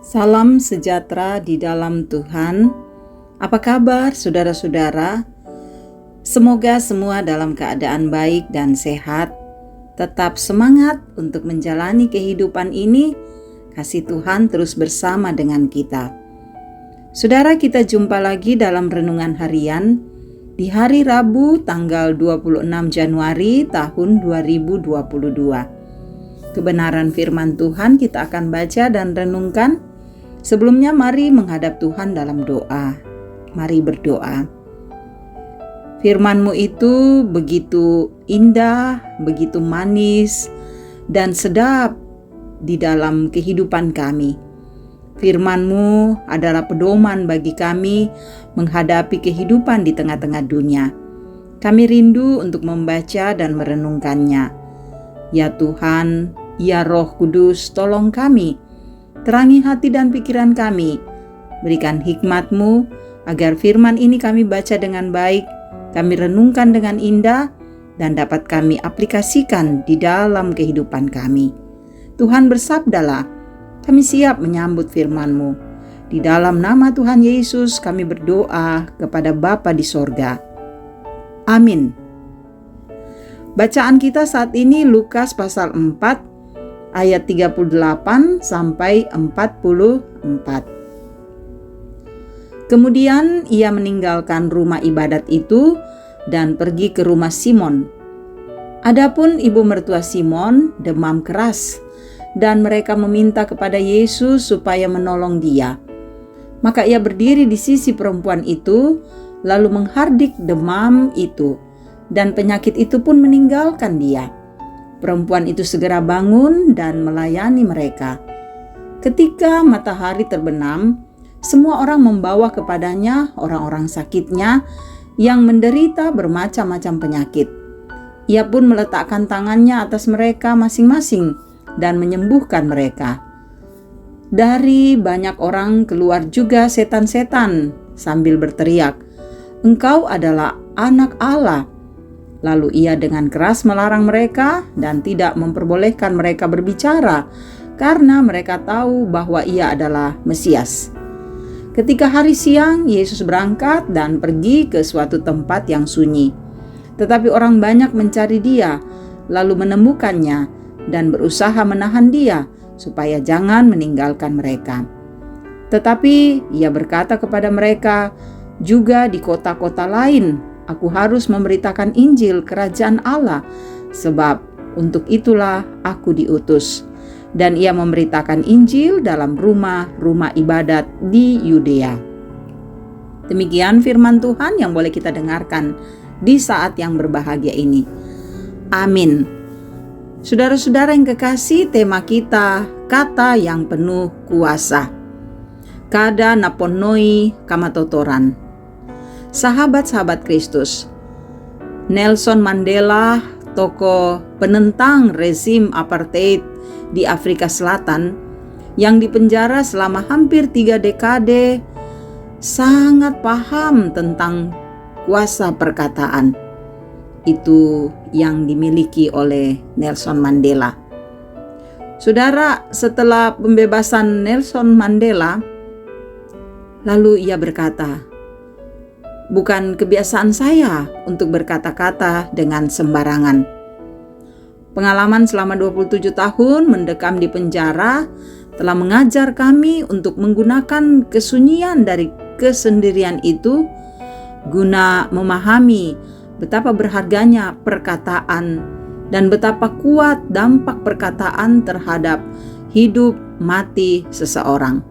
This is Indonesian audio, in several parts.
Salam sejahtera di dalam Tuhan. Apa kabar saudara-saudara? Semoga semua dalam keadaan baik dan sehat. Tetap semangat untuk menjalani kehidupan ini. Kasih Tuhan terus bersama dengan kita. Saudara, kita jumpa lagi dalam renungan harian di hari Rabu tanggal 26 Januari tahun 2022. Kebenaran firman Tuhan kita akan baca dan renungkan. Sebelumnya mari menghadap Tuhan dalam doa. Mari berdoa. Firman-Mu itu begitu indah, begitu manis, dan sedap di dalam kehidupan kami. Firman-Mu adalah pedoman bagi kami menghadapi kehidupan di tengah-tengah dunia. Kami rindu untuk membaca dan merenungkannya. Ya Tuhan, ya Roh Kudus, tolong kami. Terangi hati dan pikiran kami. Berikan hikmat-Mu agar firman ini kami baca dengan baik, kami renungkan dengan indah, dan dapat kami aplikasikan di dalam kehidupan kami. Tuhan bersabdalah, kami siap menyambut firman-Mu. Di dalam nama Tuhan Yesus kami berdoa kepada Bapa di sorga. Amin. Bacaan kita saat ini Lukas pasal 4, ayat 38 sampai 44. Kemudian ia meninggalkan rumah ibadat itu dan pergi ke rumah Simon. Adapun ibu mertua Simon demam keras, dan mereka meminta kepada Yesus supaya menolong dia. Maka ia berdiri di sisi perempuan itu, lalu menghardik demam itu, dan penyakit itu pun meninggalkan dia. Perempuan itu segera bangun dan melayani mereka. Ketika matahari terbenam, semua orang membawa kepadanya orang-orang sakitnya yang menderita bermacam-macam penyakit. Ia pun meletakkan tangannya atas mereka masing-masing dan menyembuhkan mereka. Dari banyak orang keluar juga setan-setan sambil berteriak, "Engkau adalah Anak Allah." Lalu ia dengan keras melarang mereka dan tidak memperbolehkan mereka berbicara karena mereka tahu bahwa ia adalah Mesias. Ketika hari siang, Yesus berangkat dan pergi ke suatu tempat yang sunyi. Tetapi orang banyak mencari dia, lalu menemukannya dan berusaha menahan dia supaya jangan meninggalkan mereka. Tetapi ia berkata kepada mereka, juga di kota-kota lain aku harus memberitakan Injil Kerajaan Allah, sebab untuk itulah aku diutus. Dan ia memberitakan Injil dalam rumah-rumah ibadat di Yudea. Demikian firman Tuhan yang boleh kita dengarkan di saat yang berbahagia ini. Amin. Saudara-saudara yang kekasih, tema kita kata yang penuh kuasa. Kada naponoi kamatotoran. Sahabat-sahabat Kristus, Nelson Mandela, tokoh penentang rezim apartheid di Afrika Selatan yang dipenjara selama hampir 3 dekade, sangat paham tentang kuasa perkataan. Itu yang dimiliki oleh Nelson Mandela. Saudara, setelah pembebasan Nelson Mandela, lalu ia berkata, "Bukan kebiasaan saya untuk berkata-kata dengan sembarangan. Pengalaman selama 27 tahun mendekam di penjara telah mengajar kami untuk menggunakan kesunyian dari kesendirian itu guna memahami betapa berharganya perkataan dan betapa kuat dampak perkataan terhadap hidup mati seseorang."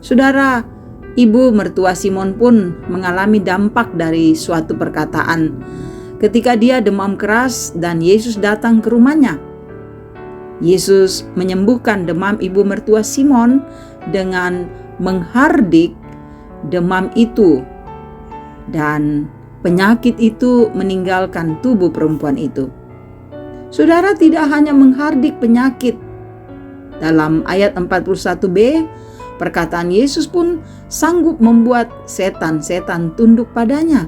Saudara, ibu mertua Simon pun mengalami dampak dari suatu perkataan ketika dia demam keras dan Yesus datang ke rumahnya. Yesus menyembuhkan demam ibu mertua Simon dengan menghardik demam itu, dan penyakit itu meninggalkan tubuh perempuan itu. Saudara, tidak hanya menghardik penyakit. Dalam ayat 41b, perkataan Yesus pun sanggup membuat setan-setan tunduk padanya.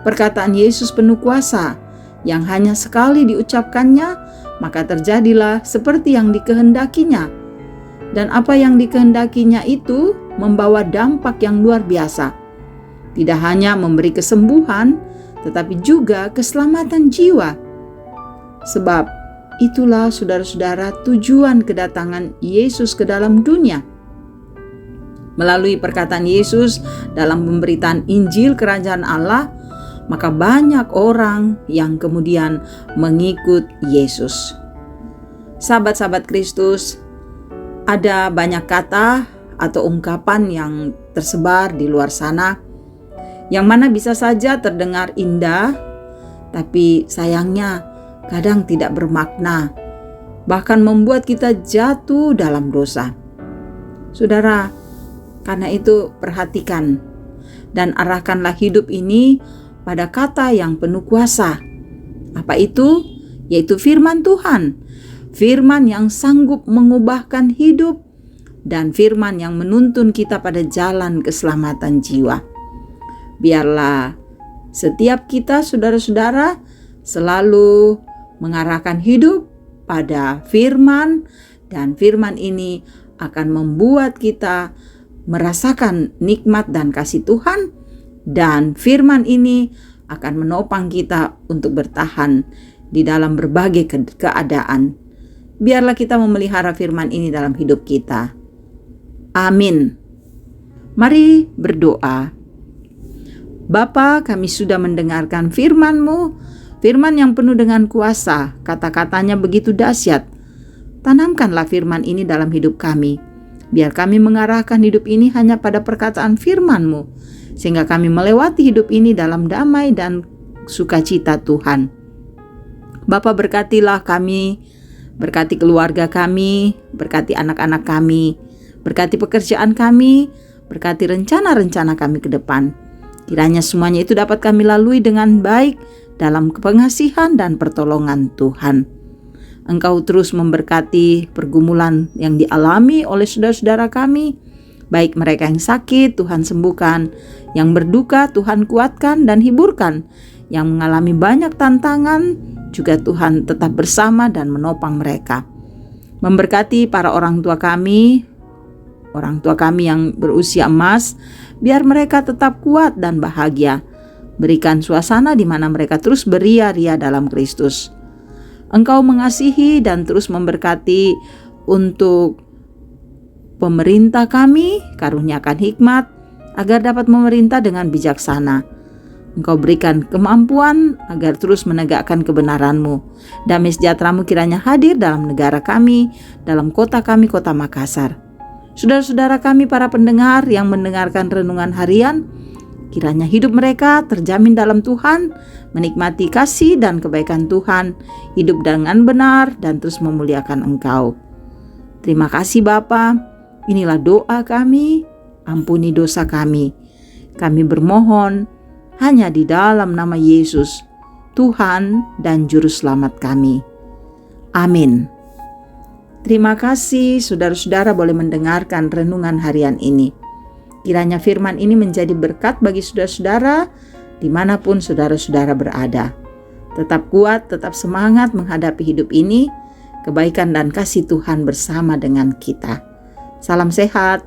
Perkataan Yesus penuh kuasa yang hanya sekali diucapkannya, maka terjadilah seperti yang dikehendakinya. Dan apa yang dikehendakinya itu membawa dampak yang luar biasa. Tidak hanya memberi kesembuhan, tetapi juga keselamatan jiwa. Sebab itulah saudara-saudara tujuan kedatangan Yesus ke dalam dunia. Melalui perkataan Yesus dalam pemberitaan Injil Kerajaan Allah, maka banyak orang yang kemudian mengikut Yesus. Sahabat-sahabat Kristus, ada banyak kata atau ungkapan yang tersebar di luar sana, yang mana bisa saja terdengar indah, tapi sayangnya kadang tidak bermakna, bahkan membuat kita jatuh dalam dosa. Saudara, karena itu perhatikan dan arahkanlah hidup ini pada kata yang penuh kuasa. Apa itu? Yaitu firman Tuhan. Firman yang sanggup mengubahkan hidup dan firman yang menuntun kita pada jalan keselamatan jiwa. Biarlah setiap kita saudara-saudara selalu mengarahkan hidup pada firman, dan firman ini akan membuat kita merasakan nikmat dan kasih Tuhan, dan firman ini akan menopang kita untuk bertahan di dalam berbagai keadaan. Biarlah kita memelihara firman ini dalam hidup kita. Amin. Mari berdoa. Bapa, kami sudah mendengarkan firman-Mu, firman yang penuh dengan kuasa, kata-katanya begitu dahsyat. Tanamkanlah firman ini dalam hidup kami. Biar kami mengarahkan hidup ini hanya pada perkataan firman-Mu, sehingga kami melewati hidup ini dalam damai dan sukacita Tuhan. Bapa, berkatilah kami, berkati keluarga kami, berkati anak-anak kami, berkati pekerjaan kami, berkati rencana-rencana kami ke depan. Kiranya semuanya itu dapat kami lalui dengan baik dalam pengasihan dan pertolongan Tuhan. Engkau terus memberkati pergumulan yang dialami oleh saudara-saudara kami, baik mereka yang sakit, Tuhan sembuhkan, yang berduka, Tuhan kuatkan dan hiburkan, yang mengalami banyak tantangan, juga Tuhan tetap bersama dan menopang mereka. Memberkati para orang tua kami yang berusia emas, biar mereka tetap kuat dan bahagia. Berikan suasana di mana mereka terus beria-ria dalam Kristus. Engkau mengasihi dan terus memberkati untuk pemerintah kami, karuniakan hikmat agar dapat memerintah dengan bijaksana. Engkau berikan kemampuan agar terus menegakkan kebenaran-Mu. Damai sejahtera-Mu kiranya hadir dalam negara kami, dalam kota kami, kota Makassar. Saudara-saudara kami para pendengar yang mendengarkan renungan harian, kiranya hidup mereka terjamin dalam Tuhan, menikmati kasih dan kebaikan Tuhan, hidup dengan benar dan terus memuliakan Engkau. Terima kasih Bapa, inilah doa kami, ampuni dosa kami. Kami bermohon hanya di dalam nama Yesus, Tuhan dan Juru Selamat kami. Amin. Terima kasih saudara-saudara boleh mendengarkan renungan harian ini. Kiranya firman ini menjadi berkat bagi saudara-saudara dimanapun saudara-saudara berada. Tetap kuat, tetap semangat menghadapi hidup ini. Kebaikan dan kasih Tuhan bersama dengan kita. Salam sehat.